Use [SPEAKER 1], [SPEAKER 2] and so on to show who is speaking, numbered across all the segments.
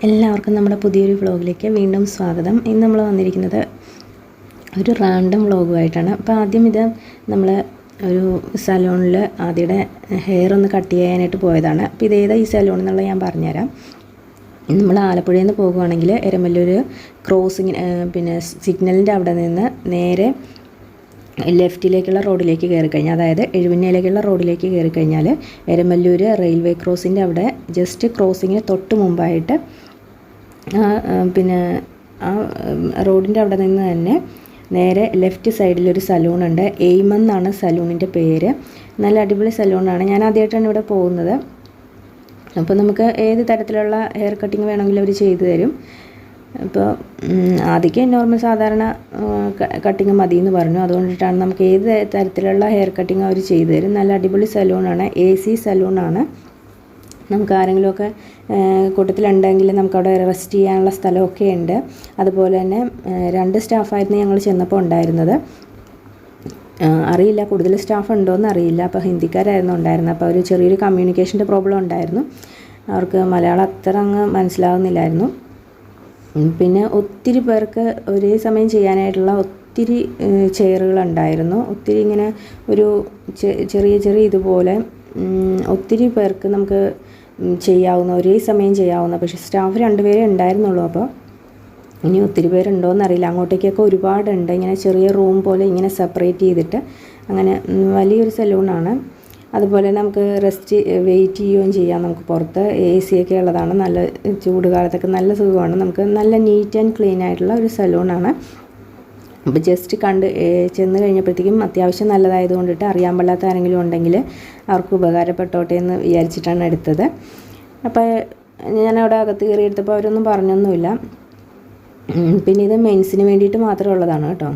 [SPEAKER 1] എല്ലാവർക്കും നമ്മുടെ പുതിയൊരു വ്ളോഗിലേക്ക് വീണ്ടും സ്വാഗതം. ഇന്ന് നമ്മൾ വന്നിരിക്കുന്നത് ഒരു റാൻഡം വ്ളോഗുമായിട്ടാണ്. അപ്പോൾ ആദ്യം ഇത് നമ്മൾ ഒരു സലൂണിൽ ആദ്യയുടെ ഹെയർ ഒന്ന് കട്ട് ചെയ്യാനായിട്ട് പോയതാണ്. അപ്പോൾ ഇതേതാ ഈ സലൂൺ എന്നുള്ളത് ഞാൻ പറഞ്ഞുതരാം. നമ്മൾ ആലപ്പുഴയിൽ നിന്ന് പോകുകയാണെങ്കിൽ എരമല്ലൂർ ക്രോസിങ് പിന്നെ സിഗ്നലിൻ്റെ അവിടെ നിന്ന് നേരെ ലെഫ്റ്റിലേക്കുള്ള റോഡിലേക്ക് കയറി കഴിഞ്ഞാൽ, അതായത് എഴുപന്നയിലേക്കുള്ള റോഡിലേക്ക് കയറി കഴിഞ്ഞാൽ എരമല്ലൂർ റെയിൽവേ ക്രോസിൻ്റെ അവിടെ ജസ്റ്റ് ക്രോസിങ്ങിന് തൊട്ട് മുമ്പായിട്ട് പിന്നെ ആ റോഡിൻ്റെ അവിടെ നിന്ന് തന്നെ നേരെ ലെഫ്റ്റ് സൈഡിലൊരു സലൂണുണ്ട്. എയിമൻ എന്നാണ് സലൂണിൻ്റെ പേര്. നല്ല അടിപൊളി സലൂണാണ്. ഞാൻ ആദ്യമായിട്ടാണ് ഇവിടെ പോകുന്നത്. അപ്പോൾ നമുക്ക് ഏത് തരത്തിലുള്ള ഹെയർ കട്ടിങ് വേണമെങ്കിലും അവർ ചെയ്തു തരും. അപ്പോൾ ആദ്യമൊക്കെ നോർമൽ സാധാരണ കട്ടിങ് മതി എന്ന് പറഞ്ഞു. അതുകൊണ്ടിട്ടാണ് നമുക്ക് ഏത് തരത്തിലുള്ള ഹെയർ കട്ടിങ് അവർ ചെയ്തു തരും. നല്ല അടിപൊളി സലൂണാണ്. AC സലൂണാണ്. നമുക്ക് ആരെങ്കിലുമൊക്കെ കൂട്ടത്തിലുണ്ടെങ്കിൽ നമുക്കവിടെ റെസ്റ്റ് ചെയ്യാനുള്ള സ്ഥലമൊക്കെ ഉണ്ട്. അതുപോലെ തന്നെ 2 സ്റ്റാഫായിരുന്നു ഞങ്ങൾ ചെന്നപ്പോൾ ഉണ്ടായിരുന്നത്. അറിയില്ല കൂടുതൽ സ്റ്റാഫ് ഉണ്ടോയെന്ന് അറിയില്ല. അപ്പോൾ ഹിന്ദിക്കാരായിരുന്നു ഉണ്ടായിരുന്നത്. അപ്പോൾ ഒരു ചെറിയൊരു കമ്മ്യൂണിക്കേഷൻ്റെ പ്രോബ്ലം ഉണ്ടായിരുന്നു. അവർക്ക് മലയാളം അത്ര അങ്ങ് മനസ്സിലാവുന്നില്ലായിരുന്നു. പിന്നെ ഒത്തിരി പേർക്ക് ഒരേ സമയം ചെയ്യാനായിട്ടുള്ള ഒത്തിരി ചെയറുകളുണ്ടായിരുന്നു. ഒത്തിരി ഇങ്ങനെ ഒരു ചെറിയ ഇതുപോലെ ഒത്തിരി പേർക്ക് നമുക്ക് ചെയ്യാവുന്ന, ഒരേ സമയം ചെയ്യാവുന്ന, പക്ഷേ സ്റ്റാഫ് 2 പേരേ ഉണ്ടായിരുന്നുള്ളൂ. അപ്പോൾ ഇനി ഒത്തിരി പേരുണ്ടോയെന്നറിയില്ല. അങ്ങോട്ടേക്കൊക്കെ ഒരുപാടുണ്ട്. ഇങ്ങനെ ചെറിയ റൂം പോലെ ഇങ്ങനെ സെപ്പറേറ്റ് ചെയ്തിട്ട് അങ്ങനെ വലിയൊരു സലൂണാണ്. അതുപോലെ നമുക്ക് വെയിറ്റ് ചെയ്യുകയും ചെയ്യാം. നമുക്ക് പുറത്ത് AC ഒക്കെ ഉള്ളതാണ്. നല്ല ചൂട് കാലത്തൊക്കെ നല്ല സുഖമാണ്. നമുക്ക് നല്ല നീറ്റ് ആൻഡ് ക്ലീൻ ആയിട്ടുള്ള ഒരു സലൂണാണ്. അപ്പോൾ ജസ്റ്റ് ചെന്ന് കഴിഞ്ഞപ്പോഴത്തേക്കും അത്യാവശ്യം നല്ലതായത് കൊണ്ടിട്ട് അറിയാൻ പാടില്ലാത്ത ആരെങ്കിലും ഉണ്ടെങ്കിൽ അവർക്ക് ഉപകാരപ്പെട്ടോട്ടെ എന്ന് വിചാരിച്ചിട്ടാണ് എടുത്തത്. അപ്പോൾ ഞാനവിടെ അകത്ത് കയറി എടുത്തപ്പോൾ അവരൊന്നും പറഞ്ഞൊന്നുമില്ല. പിന്നെ ഇത് മെൻസിന് വേണ്ടിയിട്ട് മാത്രമേ ഉള്ളതാണ് കേട്ടോ.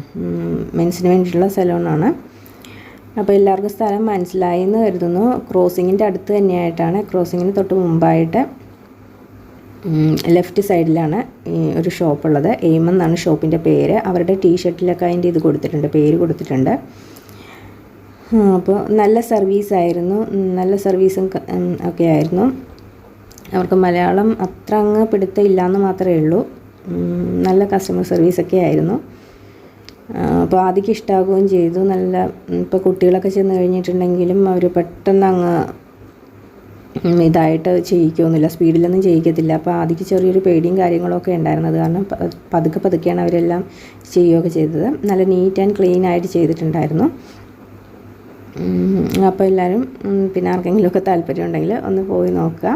[SPEAKER 1] മെൻസിന് വേണ്ടിയിട്ടുള്ള സലൂണാണ്. അപ്പോൾ എല്ലാവർക്കും സ്ഥലം മനസ്സിലായി എന്ന് കരുതുന്നു. ക്രോസിങ്ങിൻ്റെ അടുത്ത് തന്നെയായിട്ടാണ്. ക്രോസിങ്ങിന് തൊട്ട് മുമ്പായിട്ട് ലെഫ്റ്റ് സൈഡിലാണ് ഒരു ഷോപ്പുള്ളത്. എയിമൻ എന്നാണ് ഷോപ്പിൻ്റെ പേര്. അവരുടെ ടീഷർട്ടിലൊക്കെ അതിൻ്റെ ഇത് കൊടുത്തിട്ടുണ്ട്, പേര് കൊടുത്തിട്ടുണ്ട്. അപ്പോൾ നല്ല സർവീസായിരുന്നു. നല്ല സർവീസും ഒക്കെ ആയിരുന്നു. അവർക്ക് മലയാളം അത്ര അങ്ങ് പിടുത്തമില്ലയെന്ന് മാത്രമേ ഉള്ളൂ. നല്ല കസ്റ്റമർ സർവീസൊക്കെ ആയിരുന്നു. അപ്പോൾ ആദ്യം ഇഷ്ടമാവുകയും ചെയ്തു. നല്ല ഇപ്പോൾ കുട്ടികളൊക്കെ ചെന്ന് കഴിഞ്ഞിട്ടുണ്ടെങ്കിലും അവർ പെട്ടെന്ന് അങ്ങ് ഇതായിട്ട് ചെയ്യിക്കുകയൊന്നുമില്ല, സ്പീഡിലൊന്നും ചെയ്യിക്കത്തില്ല. അപ്പോൾ ആദ്യം ചെറിയൊരു പേടിയും കാര്യങ്ങളൊക്കെ ഉണ്ടായിരുന്നത് കാരണം പതുക്കെയാണ് അവരെല്ലാം ചെയ്യുകയൊക്കെ ചെയ്തത്. നല്ല നീറ്റ് ആൻഡ് ക്ലീൻ ആയിട്ട് ചെയ്തിട്ടുണ്ടായിരുന്നു. അപ്പോൾ എല്ലാവരും പിന്നെ ആർക്കെങ്കിലുമൊക്കെ താല്പര്യം ഉണ്ടെങ്കിൽ ഒന്ന് പോയി നോക്കുക.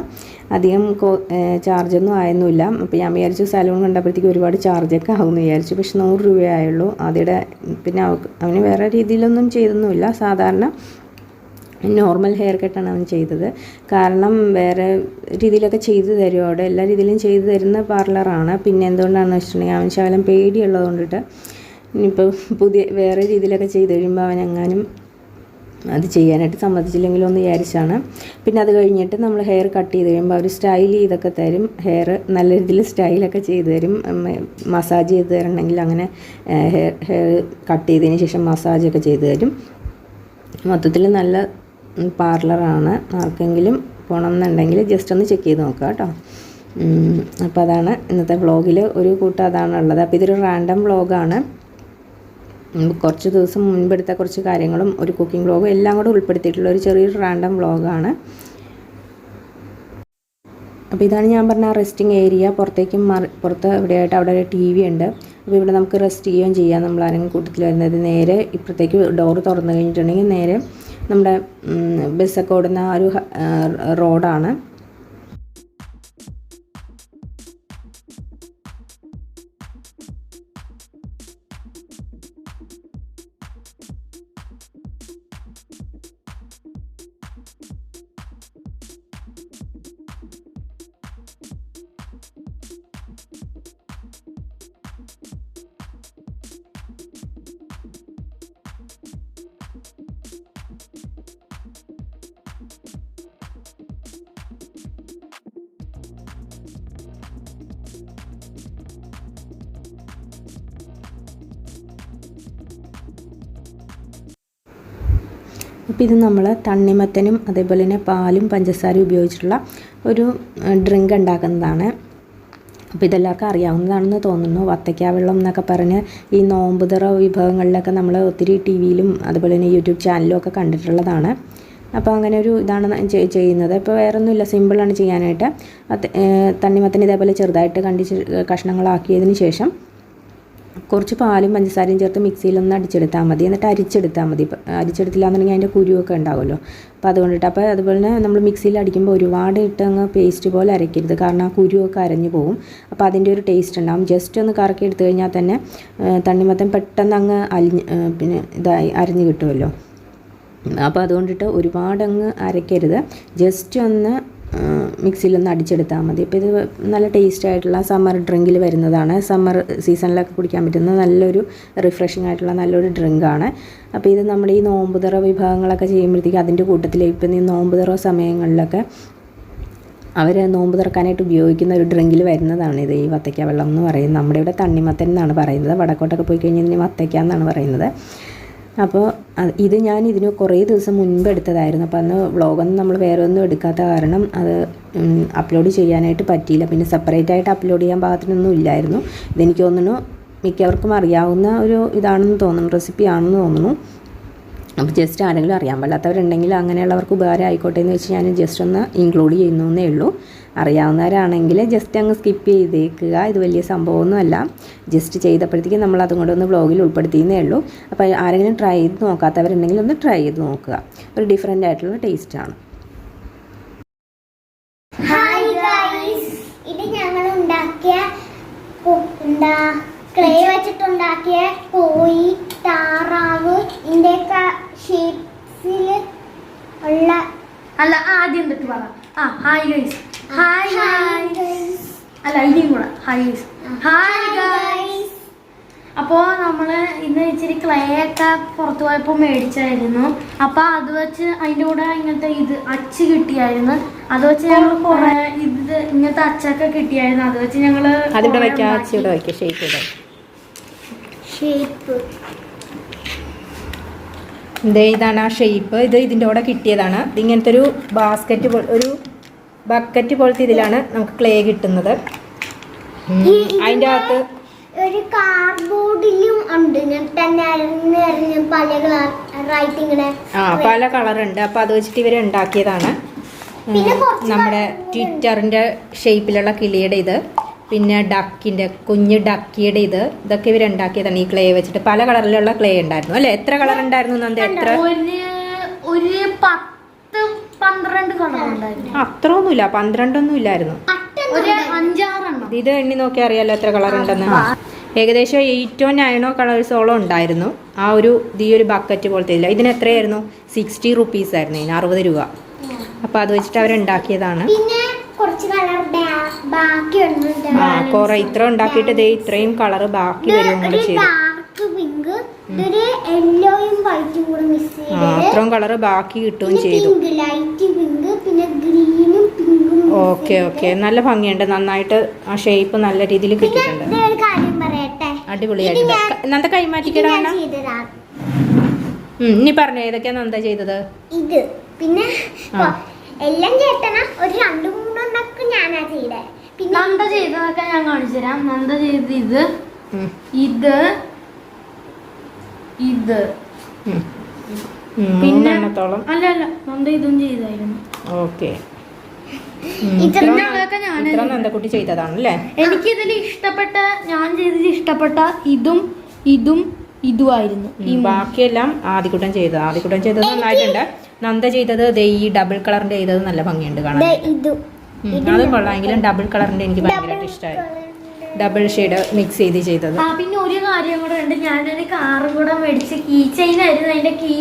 [SPEAKER 1] അധികം ചാർജൊന്നും ആയൊന്നുമില്ല. അപ്പോൾ ഞാൻ വിചാരിച്ചു സലൂൺ കണ്ടപ്പോഴത്തേക്ക് ഒരുപാട് ചാർജൊക്കെ ആകുമെന്ന് വിചാരിച്ചു. പക്ഷെ 100 രൂപയായുള്ളൂ ആദ്യയുടെ. പിന്നെ അവന് വേറെ രീതിയിലൊന്നും ചെയ്തൊന്നുമില്ല. സാധാരണ നോർമൽ ഹെയർ കട്ടാണ് അവൻ ചെയ്തത്. കാരണം വേറെ രീതിയിലൊക്കെ ചെയ്തു തരും അവിടെ. എല്ലാ രീതിയിലും ചെയ്തു തരുന്ന പാർലറാണ്. പിന്നെ എന്തുകൊണ്ടാണെന്ന് വെച്ചിട്ടുണ്ടെങ്കിൽ അവൻ ശകലം പേടിയുള്ളത് കൊണ്ടിട്ട് ഇനിയിപ്പോൾ വേറെ രീതിയിലൊക്കെ ചെയ്ത് കഴിയുമ്പോൾ അവനെങ്ങാനും അത് ചെയ്യാനായിട്ട് സമ്മതിച്ചില്ലെങ്കിലോ എന്ന് വിചാരിച്ചാണ്. പിന്നെ അത് കഴിഞ്ഞിട്ട് നമ്മൾ ഹെയർ കട്ട് ചെയ്ത് കഴിയുമ്പോൾ അവർ സ്റ്റൈൽ ചെയ്തൊക്കെ തരും. ഹെയർ നല്ല രീതിയിൽ സ്റ്റൈലൊക്കെ ചെയ്ത് തരും. മസാജ് ചെയ്ത് തരണമെങ്കിൽ അങ്ങനെ ഹെയർ കട്ട് ചെയ്തതിന് ശേഷം മസാജൊക്കെ ചെയ്ത് തരും. മൊത്തത്തിൽ നല്ല പാർലറാണ്. ആർക്കെങ്കിലും പോകണം എന്നുണ്ടെങ്കിൽ ജസ്റ്റ് ഒന്ന് ചെക്ക് ചെയ്ത് നോക്കുക കേട്ടോ. അപ്പോൾ അതാണ് ഇന്നത്തെ വ്ളോഗിൽ ഒരു കൂട്ടം അതാണുള്ളത്. അപ്പോൾ ഇതൊരു റാൻഡം വ്ളോഗാണ്. കുറച്ച് ദിവസം മുൻപെടുത്ത കുറച്ച് കാര്യങ്ങളും ഒരു കുക്കിംഗ് വ്ളോഗും എല്ലാം കൂടെ ഉൾപ്പെടുത്തിയിട്ടുള്ള ഒരു ചെറിയൊരു റാൻഡം വ്ളോഗാണ്. അപ്പോൾ ഇതാണ് ഞാൻ പറഞ്ഞ റെസ്റ്റിംഗ് ഏരിയ. പുറത്ത് ഇവിടെയായിട്ട് അവിടെ ഒരു TV ഉണ്ട്. അപ്പോൾ ഇവിടെ നമുക്ക് റെസ്റ്റ് ചെയ്യുകയും ചെയ്യാം. നമ്മൾ ആരെങ്കിലും കൂട്ടത്തിൽ വരുന്നത് നേരെ ഇപ്പുറത്തേക്ക് ഡോറ് തുറന്നു കഴിഞ്ഞിട്ടുണ്ടെങ്കിൽ നേരെ നമ്മുടെ ബസ്സൊക്കെ ഓടുന്ന ആ ഒരു റോഡാണ്. അപ്പോൾ ഇത് നമ്മൾ തണ്ണിമത്തനും അതേപോലെ തന്നെ പാലും പഞ്ചസാരയും ഉപയോഗിച്ചിട്ടുള്ള ഒരു ഡ്രിങ്ക് ഉണ്ടാക്കുന്നതാണ്. അപ്പോൾ ഇതെല്ലാവർക്കും അറിയാവുന്നതാണെന്ന് തോന്നുന്നു. വത്തയ്ക്ക വെള്ളം എന്നൊക്കെ പറഞ്ഞ് ഈ നോമ്പുതുറ വിഭവങ്ങളിലൊക്കെ നമ്മൾ ഒത്തിരി ടി വിയിലും അതുപോലെ തന്നെ യൂട്യൂബ് ചാനലിലും ഒക്കെ കണ്ടിട്ടുള്ളതാണ്. അപ്പോൾ അങ്ങനെ ഒരു ഇതാണ് ചെയ്യുന്നത്. ഇപ്പോൾ വേറൊന്നുമില്ല, സിമ്പിളാണ് ചെയ്യാനായിട്ട്. തണ്ണിമത്തൻ ഇതേപോലെ ചെറുതായിട്ട് കഷ്ണങ്ങളാക്കിയതിന് ശേഷം കുറച്ച് പാലും പഞ്ചസാരയും ചേർത്ത് മിക്സിയിലൊന്ന് അടിച്ചെടുത്താൽ മതി. എന്നിട്ട് അരിച്ചെടുത്താൽ മതി. അരിച്ചെടുത്തില്ല എന്നുണ്ടെങ്കിൽ അതിൻ്റെ കുരുവൊക്കെ ഉണ്ടാവുമല്ലോ. അപ്പോൾ അതുകൊണ്ടിട്ട് അപ്പോൾ അതുപോലെ തന്നെ നമ്മൾ മിക്സിയിൽ അടിക്കുമ്പോൾ ഒരുപാട് ഇട്ടങ്ങ് പേസ്റ്റ് പോലെ അരയ്ക്കരുത്, കാരണം ആ കുരുവൊക്കെ അരഞ്ഞു പോകും. അപ്പോൾ അതിൻ്റെ ഒരു ടേസ്റ്റ് ഉണ്ടാകും. ജസ്റ്റ് ഒന്ന് കറക്കി എടുത്തു കഴിഞ്ഞാൽ തന്നെ തണ്ണിമത്തൻ പെട്ടെന്ന് അങ്ങ് പിന്നെ അരഞ്ഞു കിട്ടുമല്ലോ. അപ്പോൾ അതുകൊണ്ടിട്ട് ഒരുപാടങ്ങ് അരയ്ക്കരുത്, ജസ്റ്റ് ഒന്ന് മിക്സിയിലൊന്ന് അടിച്ചെടുത്താൽ മതി. അപ്പോൾ ഇത് നല്ല ടേസ്റ്റ് ആയിട്ടുള്ള സമ്മർ ഡ്രിങ്കിൽ വരുന്നതാണ്. സമ്മർ സീസണിലൊക്കെ കുടിക്കാൻ പറ്റുന്ന നല്ലൊരു റിഫ്രഷിംഗ് ആയിട്ടുള്ള നല്ലൊരു ഡ്രിങ്കാണ്. അപ്പോൾ ഇത് നമ്മുടെ ഈ നോമ്പുതുറ വിഭവങ്ങളൊക്കെ ചെയ്യുമ്പോഴത്തേക്കും അതിൻ്റെ കൂട്ടത്തിൽ ഇപ്പം ഈ നോമ്പുതുറ സമയങ്ങളിലൊക്കെ അവർ നോമ്പ് തുറക്കാനായിട്ട് ഉപയോഗിക്കുന്ന ഒരു ഡ്രിങ്കിൽ വരുന്നതാണ് ഇത്, ഈ വത്തയ്ക്ക വെള്ളം എന്ന് പറയുന്നത്. നമ്മുടെ ഇവിടെ തണ്ണിമത്തൻ എന്നാണ് പറയുന്നത്, വടക്കോട്ടൊക്കെ പോയി കഴിഞ്ഞാൽ ഇതിന് വത്തയ്ക്ക എന്നാണ് പറയുന്നത്. അപ്പോൾ ഇത് ഞാൻ ഇതിന് കുറേ ദിവസം മുൻപ് എടുത്തതായിരുന്നു. അപ്പോൾ അന്ന് വ്ളോഗൊന്നും നമ്മൾ വേറെ ഒന്നും എടുക്കാത്ത കാരണം അത് അപ്ലോഡ് ചെയ്യാനായിട്ട് പറ്റിയില്ല. പിന്നെ സെപ്പറേറ്റ് ആയിട്ട് അപ്ലോഡ് ചെയ്യാൻ പാകത്തിനൊന്നും ഇല്ലായിരുന്നു. ഇതെനിക്ക് തോന്നുന്നു മിക്കവർക്കും അറിയാവുന്ന ഒരു ഇതാണെന്ന് തോന്നുന്നു, റെസിപ്പിയാണെന്ന് തോന്നുന്നു. അപ്പോൾ ജസ്റ്റ് ആരെങ്കിലും അറിയാൻ പാടില്ലാത്തവരുണ്ടെങ്കിൽ അങ്ങനെയുള്ളവർക്ക് ഉപകാരം ആയിക്കോട്ടെ എന്ന് വെച്ച് ഞാൻ ജസ്റ്റ് ഒന്ന് ഇൻക്ലൂഡ് ചെയ്യുന്നേ ഉള്ളൂ. അറിയാവുന്നവരാണെങ്കിൽ ജസ്റ്റ് അങ്ങ് സ്കിപ്പ് ചെയ്തേക്കുക. ഇത് വലിയ സംഭവമൊന്നുമല്ല, ജസ്റ്റ് ചെയ്തപ്പോഴത്തേക്കും നമ്മൾ അതും കൂടെ ഒന്ന് വ്ളോഗിൽ ഉൾപ്പെടുത്തിയെന്നേ ഉള്ളൂ. അപ്പോൾ ആരെങ്കിലും ട്രൈ ചെയ്ത് നോക്കാത്തവരുണ്ടെങ്കിൽ ഒന്ന് ട്രൈ ചെയ്ത് നോക്കുക. ഒരു ഡിഫറെൻ്റ് ആയിട്ടുള്ള ടേസ്റ്റാണ്.
[SPEAKER 2] ഹായ് ഗൈസ്, ഇത് ഞങ്ങൾ ഉണ്ടാക്കിയ ക്ലേ വെച്ചിട്ടുണ്ടാക്കിയ കോഴി, താറാവ്, ഇതിൻ്റെയൊക്കെ ഷേപ്സിൽ ഉള്ള
[SPEAKER 3] അല്ല ആദ്യം എന്നിട്ട് പറ. ഹായ് ഗൈസ്, ഹായ് ഗൈസ്, അല്ല ഇനിയും കൂടെ ഹായ് ഗൈസ്, ഹായ് ഗൈസ്. അപ്പോൾ നമ്മൾ ഇന്ന് ഇച്ചിരി ക്ലേ ഒക്കെ പുറത്ത് പോയപ്പോൾ മേടിച്ചായിരുന്നു. അപ്പോൾ അത് വെച്ച് അതിൻ്റെ കൂടെ ഇങ്ങനത്തെ ഇത് അച്ച് കിട്ടിയായിരുന്നു. അത് വെച്ച് ഞങ്ങൾ കുറേ ഇങ്ങനത്തെ അച്ചൊക്കെ കിട്ടിയായിരുന്നു. അത് വെച്ച് ഞങ്ങൾ
[SPEAKER 2] ഷേപ്പ്
[SPEAKER 1] ഇതാണ് ആ ഷേപ്പ്. ഇത് ഇതിൻ്റെ കൂടെ കിട്ടിയതാണ്. ഇതിങ്ങനത്തെ ഒരു ഒരു ബക്കറ്റ് പോലത്തെ ഇതിലാണ് നമുക്ക് ക്ലേ കിട്ടുന്നത്. അതിൻ്റെ അകത്ത്
[SPEAKER 2] ഒരു കാർഡ്ബോർഡിലും ഉണ്ട്
[SPEAKER 1] പല കളറുണ്ട്. അപ്പോൾ അത് വെച്ചിട്ട് ഇവർ ഉണ്ടാക്കിയതാണ്. നമ്മുടെ ട്വിറ്ററിൻ്റെ ഷേപ്പിലുള്ള കിളിയുടെ ഇത്, പിന്നെ ഡക്കിൻ്റെ കുഞ്ഞ് ഡക്കിയുടെ ഇതൊക്കെ ഇവരുണ്ടാക്കിയതാണ്. ഈ ക്ലേ വെച്ചിട്ട് പല കളറിലുള്ള ക്ലേ ഉണ്ടായിരുന്നു അല്ലേ? എത്ര കളർ ഉണ്ടായിരുന്നു നന്ദി? എത്ര?
[SPEAKER 3] ഒരു 10-12 കളർ ഉണ്ടായിരുന്നു.
[SPEAKER 1] അത്രയൊന്നുമില്ല, 12 ഒന്നും ഇല്ലായിരുന്നു. ഇത് എണ്ണി നോക്കി അറിയാലോ എത്ര കളർ ഉണ്ടെന്ന്. ഏകദേശം 8 or 9 കളേഴ്സോളം ഉണ്ടായിരുന്നു. ആ ഒരു ഈ ഒരു ബക്കറ്റ് പോലത്തെ ഇല്ല. ഇതിന് എത്രയായിരുന്നു? 60 rupees ആയിരുന്നു, ഇതിന് 60 രൂപ. അപ്പോൾ അത് വെച്ചിട്ട് അവരുണ്ടാക്കിയതാണ്. കുറെ ഇത്ര ഉണ്ടാക്കിയിട്ട് ദേ ഇത്രയും കളർ ബാക്കി വരും കൂടെ ചെയ്തു. അത്രയും കളർ ബാക്കി കിട്ടുകയും ചെയ്തു. ഓക്കെ ഓക്കെ, നല്ല ഭംഗിയുണ്ട്. നന്നായിട്ട് ആ ഷേപ്പ് നല്ല രീതിയിൽ കിട്ടിയിട്ടുണ്ട്. അടിപൊളിയായിട്ടുണ്ട്. നന്ദ കൈമാറ്റിക്കിടാണ്. ഇനി പറഞ്ഞ ഏതൊക്കെയാ നന്ദ ചെയ്തത്?
[SPEAKER 2] ഇത് പിന്നെ എല്ലാം ചേട്ടനാ, ഒരു 2-3 ഞാനാ ചെയ്തേ.
[SPEAKER 3] നന്ദ ചെയ്തതൊക്കെ ഞാൻ കാണിച്ചു തരാം. നന്ദ ചെയ്ത് ഇത് ഇത് ഇത് പിന്നെ അല്ല നന്ദ ഇതും ചെയ്തായിരുന്നു.
[SPEAKER 1] ഓക്കെ,
[SPEAKER 3] നന്ദക്കുട്ടി
[SPEAKER 1] ചെയ്തതാണല്ലേ.
[SPEAKER 3] എനിക്ക് ഇതിൽ ഇഷ്ടപ്പെട്ട, ഞാൻ ചെയ്തതിൽ ഇഷ്ടപ്പെട്ട ഇതും ഇതും ഇതുമായിരുന്നു.
[SPEAKER 1] ഈ ബാക്കിയെല്ലാം ആദ്യകൂട്ടം ചെയ്തത് നന്നായിട്ടുണ്ട്. നന്ദ ചെയ്തത് ഈ ഡബിൾ കളറിന്റെ ചെയ്തത് നല്ല ഭംഗിയുണ്ട് കാണാൻ. അതും കൊള്ളാമെങ്കിലും ഡബിൾ കളറിന്റെ എനിക്ക് ഭയങ്കരമായിട്ട് ഇഷ്ടമായി. ഡബിൾ ഷെയ്ഡ് മിക്സ് ചെയ്തത്.
[SPEAKER 3] പിന്നെ ഒരു കാര്യം കൂടെ ഉണ്ട്, ഞാനൊരു കാറും കൂടെ മേടിച്ച് കീ ചെയിൻ ആയിരുന്നു. അതിന്റെ കീ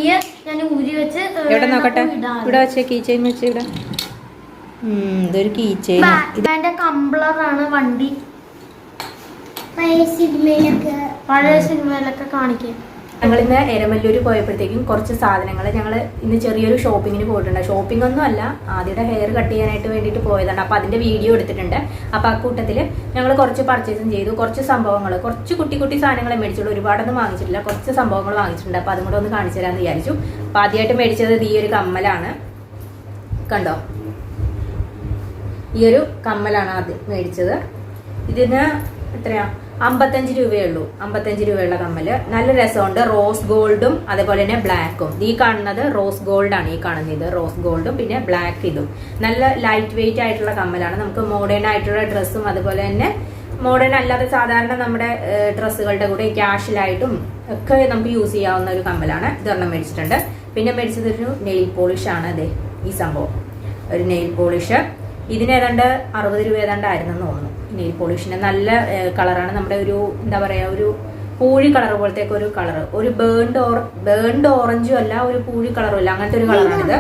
[SPEAKER 3] ഞാൻ ഊരി വെച്ച്
[SPEAKER 1] ഇവിടെ നോക്കട്ടെ, ഇവിടെ വെച്ച് കീ ചെയിൻ വെച്ച് ഇവിടെ. ഇതൊരു കീ ചെയിൻ.
[SPEAKER 3] ഇതിന്റെ കംപ്ലറാണ് വണ്ടി. പഴയ സിനിമയിലൊക്കെ കാണിക്കും.
[SPEAKER 1] ഞങ്ങളിന്ന് എരമല്ലൂർ പോയപ്പോഴത്തേക്കും കുറച്ച് സാധനങ്ങൾ ഞങ്ങൾ ഇന്ന് ചെറിയൊരു ഷോപ്പിങ്ങിന് പോയിട്ടുണ്ട്. ഷോപ്പിംഗ് ഒന്നും അല്ല, ആദ്യയുടെ ഹെയർ കട്ട് ചെയ്യാനായിട്ട് വേണ്ടിയിട്ട് പോയതാണ്. അപ്പോൾ അതിൻ്റെ വീഡിയോ എടുത്തിട്ടുണ്ട്. അപ്പോൾ ആ കൂട്ടത്തിൽ ഞങ്ങൾ കുറച്ച് പർച്ചേസും ചെയ്തു. കുറച്ച് സംഭവങ്ങൾ, കുറച്ച് കുട്ടി സാധനങ്ങൾ മേടിച്ചുള്ളൂ. ഒരുപാടൊന്നും വാങ്ങിച്ചിട്ടില്ല, കുറച്ച് സംഭവങ്ങൾ വാങ്ങിച്ചിട്ടുണ്ട്. അപ്പോൾ അതും കൂടെ ഒന്ന് കാണിച്ചു തരാമെന്ന് വിചാരിച്ചു. അപ്പോൾ ആദ്യമായിട്ട് മേടിച്ചത് ഈ ഒരു കമ്മലാണ്. കണ്ടോ, ഈ ഒരു കമ്മലാണ് ആദ്യം മേടിച്ചത്. ഇതിന് എത്രയാ 55 രൂപയേ ഉള്ളൂ. 55 രൂപയുള്ള കമ്മല്. നല്ല രസമുണ്ട്. റോസ് ഗോൾഡും അതേപോലെ തന്നെ ബ്ലാക്കും. ഈ കാണുന്നത് റോസ് ഗോൾഡ് ആണ്. ഈ കാണുന്നത് റോസ് ഗോൾഡും പിന്നെ ബ്ലാക്ക് ഇതും. നല്ല ലൈറ്റ് വെയിറ്റ് ആയിട്ടുള്ള കമ്മലാണ്. നമുക്ക് മോഡേൺ ആയിട്ടുള്ള ഡ്രസ്സും അതുപോലെ തന്നെ മോഡേൺ അല്ലാതെ സാധാരണ നമ്മുടെ ഡ്രസ്സുകളുടെ കൂടെ ക്യാഷ്വലായിട്ടും ഒക്കെ നമുക്ക് യൂസ് ചെയ്യാവുന്ന ഒരു കമ്മലാണ്. ഇതൊരെണ്ണം മേടിച്ചിട്ടുണ്ട്. പിന്നെ മേടിച്ചതൊരു നെയിൽ പോളിഷ് ആണ്. അതെ ഈ സംഭവം ഒരു നെയിൽ പോളിഷ്. ഇതിന് ഏതാണ്ട് 60 രൂപ ഏതാണ്ടായിരുന്നെന്ന് തോന്നുന്നു. നെയിൽ പോളിഷിന് നല്ല കളറാണ്. നമ്മുടെ ഒരു എന്താ പറയാ ഒരു പൂഴി കളർ പോലത്തേക്ക് ഒരു കളർ. ഒരു ബേൺഡ് ഓറഞ്ചും അല്ല ഒരു പൂഴി കളറും അല്ല, അങ്ങനത്തെ ഒരു കളറാണിത്.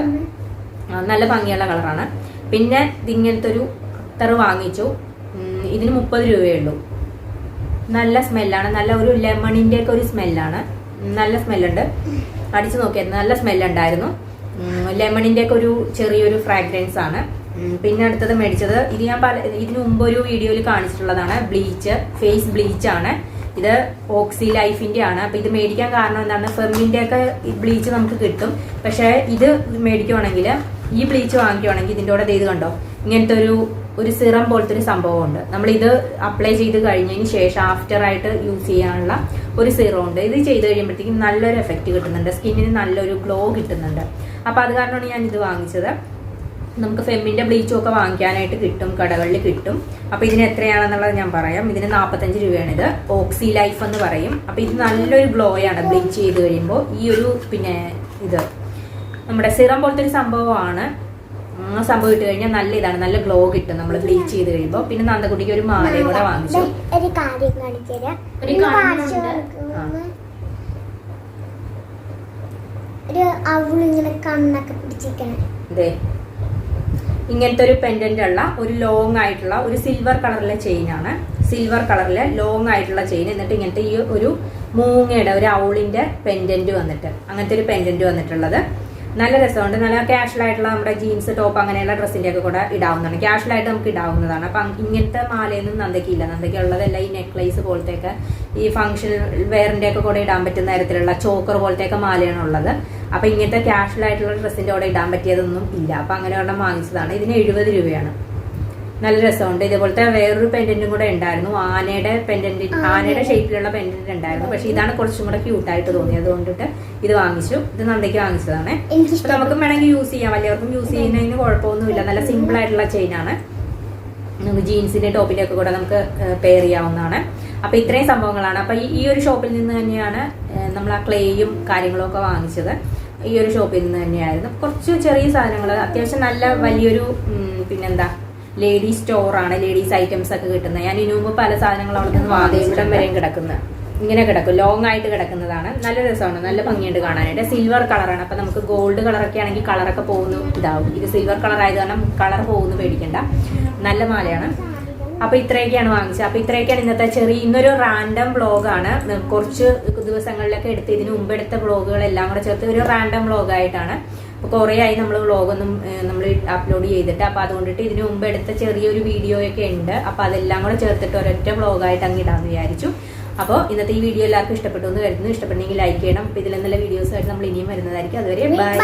[SPEAKER 1] നല്ല ഭംഗിയുള്ള കളറാണ്. പിന്നെ ഇതിങ്ങനത്തെ ഒരു അത്തറ് വാങ്ങിച്ചു. ഇതിന് 30 രൂപയേ ഉള്ളൂ. നല്ല സ്മെല്ലാണ്. നല്ല ഒരു ലെമണിന്റെ ഒക്കെ ഒരു സ്മെല്ലാണ്. നല്ല സ്മെല്ലുണ്ട്. അടിച്ചു നോക്കിയായിരുന്നു. നല്ല സ്മെല്ലുണ്ടായിരുന്നു. ലെമണിന്റെ ഒക്കെ ഒരു ചെറിയൊരു ഫ്രാഗ്രൻസ് ആണ്. പിന്നെ അടുത്തത് മേടിച്ചത് ഇത് ഞാൻ ഇതിനു മുമ്പ് ഒരു വീഡിയോയിൽ കാണിച്ചിട്ടുള്ളതാണ്. ബ്ലീച്ച്, ഫേസ് ബ്ലീച്ച് ആണ്. ഇത് ഓക്സി ലൈഫിന്റെ ആണ്. അപ്പൊ ഇത് മേടിക്കാൻ കാരണം എന്താണ്, ഫെർമിന്റെ ഒക്കെ ബ്ലീച്ച് നമുക്ക് കിട്ടും. പക്ഷെ ഇത് മേടിക്കുവാണെങ്കിൽ, ഈ ബ്ലീച്ച് വാങ്ങിക്കുവാണെങ്കിൽ ഇതിന്റെ കൂടെ ഇത് കണ്ടോ ഇങ്ങനത്തെ ഒരു സിറം പോലത്തെ ഒരു സംഭവമുണ്ട്. നമ്മൾ ഇത് അപ്ലൈ ചെയ്ത് കഴിഞ്ഞതിന് ശേഷം ആഫ്റ്റർ ആയിട്ട് യൂസ് ചെയ്യാനുള്ള ഒരു സിറം ഉണ്ട്. ഇത് ചെയ്ത് കഴിയുമ്പോഴത്തേക്കും നല്ലൊരു എഫക്റ്റ് കിട്ടുന്നുണ്ട്. സ്കിന്നിന് നല്ലൊരു ഗ്ലോ കിട്ടുന്നുണ്ട്. അപ്പൊ അത് കാരണമാണ് ഞാൻ ഇത് വാങ്ങിച്ചത്. നമുക്ക് ഫെമ്മിന്റെ ബ്ലീച്ചും ഒക്കെ വാങ്ങിക്കാനായിട്ട് കിട്ടും, കടകളിൽ കിട്ടും. അപ്പൊ ഇതിന് എത്രയാണെന്നുള്ളത് ഞാൻ പറയാം. ഇതിന് 45 രൂപയാണ്. ഇത് ഓക്സി ലൈഫ് എന്ന് പറയും. അപ്പൊ ഇത് നല്ലൊരു ഗ്ലോ ആണ് ബ്ലീച്ച് ചെയ്ത് കഴിയുമ്പോൾ. ഈ ഒരു പിന്നെ ഇത് നമ്മുടെ സിറം പോലത്തെ ഒരു സംഭവമാണ്. സംഭവം ഇട്ട് കഴിഞ്ഞാൽ നല്ല ഇതാണ്, നല്ല ഗ്ലോ കിട്ടും നമ്മൾ ബ്ലീച്ച് ചെയ്ത് കഴിയുമ്പോൾ. പിന്നെ നന്ദക്കുട്ടിക്ക് ഒരു മാലയും കൂടെ വാങ്ങിച്ചു.
[SPEAKER 2] ഒരു കാര്യം കാണിച്ചുതരാം. ഒരു അവളിങ്ങനെ കണ്ണൊക്കെ പിടിച്ചിരിക്കണം.
[SPEAKER 1] അതെ, ഇങ്ങനത്തെ ഒരു പെൻഡന്റ് ഉള്ള ഒരു ലോങ് ആയിട്ടുള്ള ഒരു സിൽവർ കളറിലെ ചെയിൻ ആണ്. സിൽവർ കളറിലെ ലോങ് ആയിട്ടുള്ള ചെയിൻ. എന്നിട്ട് ഇങ്ങനത്തെ ഈ ഒരു മൂങ്ങയുടെ ഒരു ഔളിന്റെ പെൻഡന്റ് വന്നിട്ട് അങ്ങനത്തെ ഒരു പെൻഡന്റ് വന്നിട്ടുള്ളത്. നല്ല രസമുണ്ട്. നല്ല ക്യാഷ്വൽ ആയിട്ടുള്ള നമ്മുടെ ജീൻസ് ടോപ്പ് അങ്ങനെയുള്ള ഡ്രസ്സിന്റെ ഒക്കെ കൂടെ ഇടാവുന്നതാണ്. ക്യാഷ്വൽ ആയിട്ട് നമുക്ക് ഇടാവുന്നതാണ്. അപ്പൊ ഇങ്ങനത്തെ മാലയൊന്നും നന്ദയ്ക്കില്ല. നന്ദയ്ക്ക് ഉള്ളതെല്ലാം ഈ നെക്ലേസ് പോലത്തെയൊക്കെ ഈ ഫംഗ്ഷൻ വെയറിന്റെ ഒക്കെ കൂടെ ഇടാൻ പറ്റുന്ന തരത്തിലുള്ള ചോക്കർ പോലത്തെയൊക്കെ മാലയാണ് ഉള്ളത്. അപ്പൊ ഇങ്ങനത്തെ ക്യാഷ്വൽ ആയിട്ടുള്ള ഡ്രസ്സിന്റെ കൂടെ ഇടാൻ പറ്റിയതൊന്നും ഇല്ല. അപ്പൊ അങ്ങനെ ഒരെണ്ണം വാങ്ങിച്ചതാണ്. ഇതിന് 70 രൂപയാണ്. നല്ല രസമുണ്ട്. ഇതേപോലത്തെ വേറൊരു പെൻഡന്റും കൂടെ ഉണ്ടായിരുന്നു. ആനയുടെ ഷേപ്പിലുള്ള പെൻഡന്റ് ഉണ്ടായിരുന്നു. പക്ഷെ ഇതാണ് കുറച്ചും കൂടെ ക്യൂട്ടായിട്ട് തോന്നിയത് കൊണ്ടിട്ട് ഇത് വാങ്ങിച്ചു. ഇത് നന്ദയ്ക്ക് വാങ്ങിച്ചതാണ്. അപ്പൊ നമുക്കും വേണമെങ്കിൽ യൂസ് ചെയ്യാം. വലിയവർക്കും യൂസ് ചെയ്യുന്നതിന് കുഴപ്പമൊന്നുമില്ല. നല്ല സിമ്പിൾ ആയിട്ടുള്ള ചെയിനാണ്. നമുക്ക് ജീൻസിന്റെ ടോപ്പിന്റെ ഒക്കെ കൂടെ നമുക്ക് പെയർ ചെയ്യാവുന്നതാണ്. അപ്പൊ ഇത്രയും സംഭവങ്ങളാണ്. അപ്പൊ ഈ ഒരു ഷോപ്പിൽ നിന്ന് തന്നെയാണ് നമ്മൾ ആ ക്ലേയും കാര്യങ്ങളും ഒക്കെ വാങ്ങിച്ചത്. ഈ ഒരു ഷോപ്പിൽ നിന്ന് തന്നെയായിരുന്നു. കുറച്ച് ചെറിയ സാധനങ്ങൾ, അത്യാവശ്യം നല്ല വലിയൊരു പിന്നെന്താ ലേഡീസ് സ്റ്റോറാണ്. ലേഡീസ് ഐറ്റംസ് ഒക്കെ കിട്ടുന്നത്. ഞാൻ ഇതിനു മുമ്പ് പല സാധനങ്ങളും അവിടെ നിന്ന് വാങ്ങി. ഇവിടം വരെയും കിടക്കുന്നത് ഇങ്ങനെ കിടക്കും. ലോങ് ആയിട്ട് കിടക്കുന്നതാണ്. നല്ല രസമാണ്. നല്ല ഭംഗിയുണ്ട് കാണാനായിട്ട്. സിൽവർ കളറാണ്. അപ്പൊ നമുക്ക് ഗോൾഡ് കളറൊക്കെ ആണെങ്കിൽ കളറൊക്കെ പോകുന്നു ഇതാവും. ഇത് സിൽവർ കളർ ആയത് കാരണം കളർ പോകുന്നു പേടിക്കണ്ട. നല്ല മാലയാണ്. അപ്പൊ ഇത്രയൊക്കെയാണ് വാങ്ങിച്ചത്. അപ്പൊ ഇത്രയൊക്കെയാണ് ഇന്നത്തെ ഇന്നൊരു റാൻഡം വ്ളോഗാണ്. കുറച്ച് ദിവസങ്ങളിലൊക്കെ എടുത്ത് ഇതിന് മുമ്പ് എടുത്ത വ്ളോഗുകളെല്ലാം കൂടെ ചേർത്ത് ഒരു റാൻഡം വ്ളോഗായിട്ടാണ്. അപ്പൊ കുറെ ആയി നമ്മൾ വ്ളോഗൊന്നും നമ്മൾ അപ്ലോഡ് ചെയ്തിട്ട്. അപ്പൊ അതുകൊണ്ടിട്ട് ഇതിന് മുമ്പ് എടുത്ത ചെറിയൊരു വീഡിയോ ഒക്കെ ഉണ്ട്. അപ്പൊ അതെല്ലാം കൂടെ ചേർത്തിട്ട് ഒരൊറ്റ വ്ളോഗായിട്ട് അങ്ങ് ഇടാന്ന് വിചാരിച്ചു. അപ്പോൾ ഇന്നത്തെ ഈ വീഡിയോ എല്ലാവർക്കും ഇഷ്ടപ്പെട്ടു എന്ന് കരുതുന്നു. ഇഷ്ടപ്പെട്ടെങ്കിൽ ലൈക്ക് ചെയ്യണം. അപ്പൊ ഇതിൽ നല്ല വീഡിയോസ് ആയിട്ട് നമ്മൾ ഇനിയും വരുന്നതായിരിക്കും. അതുവരെ ബൈ.